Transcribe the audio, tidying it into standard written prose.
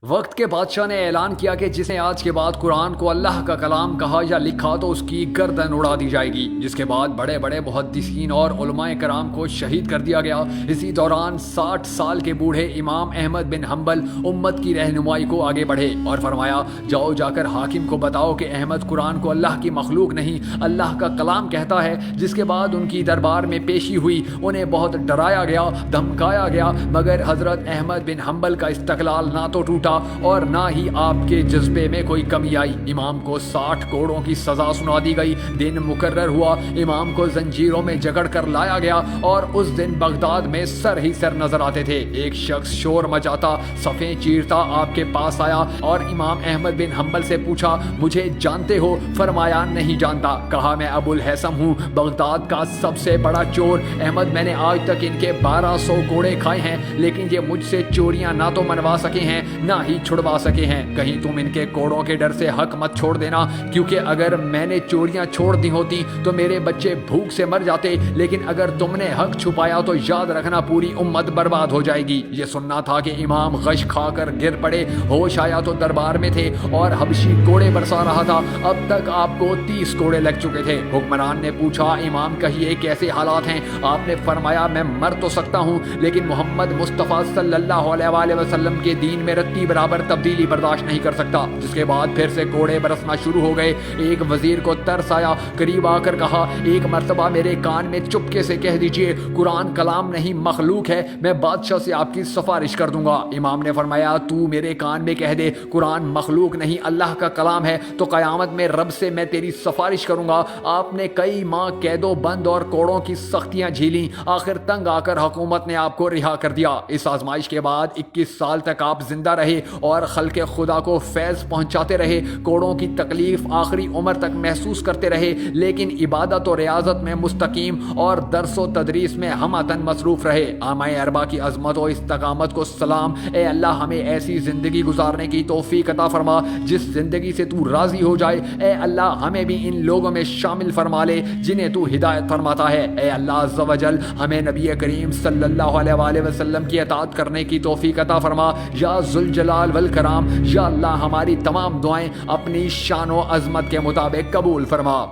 وقت کے بادشاہ نے اعلان کیا کہ جس نے آج کے بعد قرآن کو اللہ کا کلام کہا یا لکھا تو اس کی گردن اڑا دی جائے گی، جس کے بعد بڑے بڑے محدثین اور علماء کرام کو شہید کر دیا گیا۔ اسی دوران 60 سال کے بوڑھے امام احمد بن حنبل امت کی رہنمائی کو آگے بڑھے اور فرمایا، جاؤ جا کر حاکم کو بتاؤ کہ احمد قرآن کو اللہ کی مخلوق نہیں اللہ کا کلام کہتا ہے۔ جس کے بعد ان کی دربار میں پیشی ہوئی، انہیں بہت ڈرایا گیا، دھمکایا گیا، مگر حضرت احمد بن حنبل کا استقلال نہ تو ٹوٹا اور نہ ہی آپ کے جذبے میں کوئی کمی آئی۔ امام کو 60 کوڑوں کی سزا سنا دی گئی۔ دن مقرر ہوا، امام کو زنجیروں میں جکڑ کر لایا گیا اور اس دن بغداد میں سر ہی سر نظر آتے تھے۔ ایک شخص شور مچاتا، صفیں چیرتا آپ کے پاس آیا اور امام احمد بن حنبل سے پوچھا، مجھے جانتے ہو؟ فرمایا، نہیں جانتا۔ کہا، میں ابو الحسن ہوں، بغداد کا سب سے بڑا چور۔ احمد، میں نے آج تک ان کے 1200 کوڑے کھائے ہیں، لیکن یہ مجھ سے چوریاں نہ تو منوا سکے ہیں نہ ہی چھڑوا سکے ہیں۔ کہیں تم ان کے کوڑوں کے ڈر سے حق مت چھوڑ دینا، کیونکہ اگر میں نے چوریاں چھوڑ دی ہوتی تو میرے بچے بھوک سے مر جاتے، لیکن اگر تم نے حق چھپایا تو یاد رکھنا پوری امت برباد ہو جائے گی۔ یہ سننا تھا کہ امام غش کھا کر گر پڑے، ہوش آیا تو دربار میں تھے اور حبشی کوڑے برسا رہا تھا۔ اب تک آپ کو 30 کوڑے لگ چکے تھے۔ حکمران نے پوچھا، امام کہیے کیسے حالات ہیں؟ آپ نے فرمایا، میں مر تو سکتا ہوں، لیکن محمد مصطفیٰ صلی اللہ علیہ وآلہ وسلم کے دین میں رتی برابر تبدیلی برداشت نہیں کر سکتا۔ جس کے بعد پھر سے کوڑے برسنا شروع ہو گئے۔ ایک وزیر کو ترس آیا، قریب آ کر کہا، ایک مرتبہ میرے کان میں چپکے سے کہہ دیجئے، قرآن کلام نہیں مخلوق ہے، میں بادشاہ سے آپ کی سفارش کر دوں گا۔ امام نے فرمایا، تو میرے کان میں کہہ دے قرآن مخلوق نہیں اللہ کا کلام ہے تو قیامت میں رب سے میں تیری سفارش کروں گا۔ آپ نے کئی ماہ قید و بند اور کوڑوں کی سختیاں جھیلیں، آخر تنگ آ کر حکومت نے آپ کو رہا کر دیا۔ اس آزمائش کے بعد 21 سال تک آپ زندہ رہے اور خلق خدا کو فیض پہنچاتے رہے، کوڑوں کی تکلیف آخری عمر تک محسوس کرتے رہے، لیکن عبادت و ریاضت میں مستقیم اور درس و تدریس میں ہمہ مصروف رہے۔ عامہ اربا کی عظمت و استقامت کو سلام۔ اے اللہ، ہمیں ایسی زندگی گزارنے کی توفیق عطا فرما جس زندگی سے تو راضی ہو جائے۔ اے اللہ، ہمیں بھی ان لوگوں میں شامل فرما لے جنہیں تو ہدایت فرماتا ہے۔ اے اللہ عز و جل، ہمیں نبی کریم صلی اللہ علیہ وآلہ وسلم کی اطاعت کرنے کی توفیق عطا فرما۔ یا ذوالجلال والکرام، یا اللہ ہماری تمام دعائیں اپنی شان و عظمت کے مطابق قبول فرما۔